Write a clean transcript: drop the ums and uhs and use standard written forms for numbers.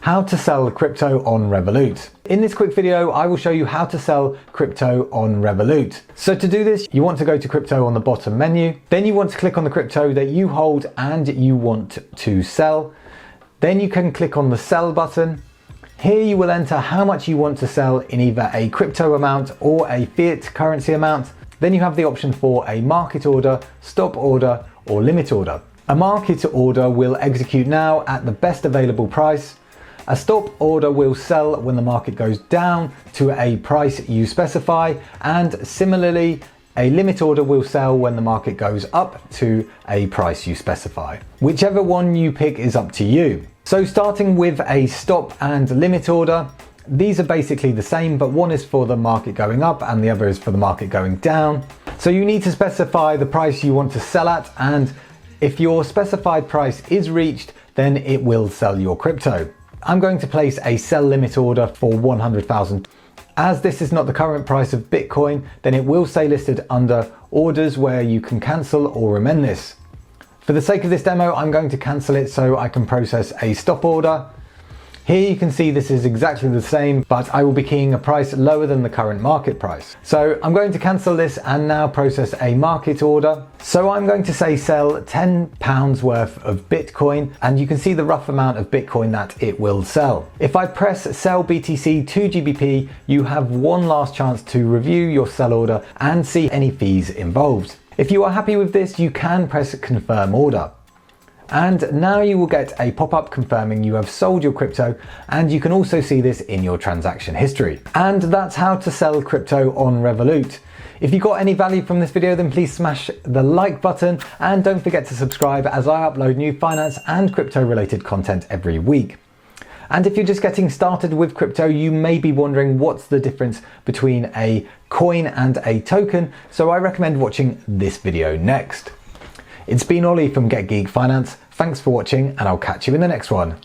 How to sell crypto on Revolut. In this quick video, I will show you how to sell crypto on Revolut. So to do this, you want to go to crypto on the bottom menu. Then you want to click on the crypto that you hold and you want to sell. Then you can click on the sell button. Here you will enter how much you want to sell in either a crypto amount or a fiat currency amount. Then you have the option for a market order, stop order, or limit order. A market order will execute now at the best available price. A stop order will sell when the market goes down to a price you specify, and similarly, a limit order will sell when the market goes up to a price you specify. Whichever one you pick is up to you. So starting with a stop and limit order, these are basically the same, but one is for the market going up and the other is for the market going down. So you need to specify the price you want to sell at, and if your specified price is reached, then it will sell your crypto. I'm going to place a sell limit order for 100,000. As this is not the current price of Bitcoin, then it will stay listed under orders where you can cancel or amend this. For the sake of this demo, I'm going to cancel it so I can process a stop order. Here you can see this is exactly the same, but I will be keying a price lower than the current market price. So I'm going to cancel this and now process a market order. So I'm going to say sell £10 worth of Bitcoin, and you can see the rough amount of Bitcoin that it will sell. If I press sell BTC to GBP, you have one last chance to review your sell order and see any fees involved. If you are happy with this, you can press confirm order. And now you will get a pop-up confirming you have sold your crypto, and you can also see this in your transaction history. And that's how to sell crypto on Revolut. If you got any value from this video, then please smash the like button and don't forget to subscribe, as I upload new finance and crypto related content every week. And if you're just getting started with crypto, you may be wondering what's the difference between a coin and a token, so I recommend watching this video next. It's been Ollie from Get Geek Finance. Thanks for watching, and I'll catch you in the next one.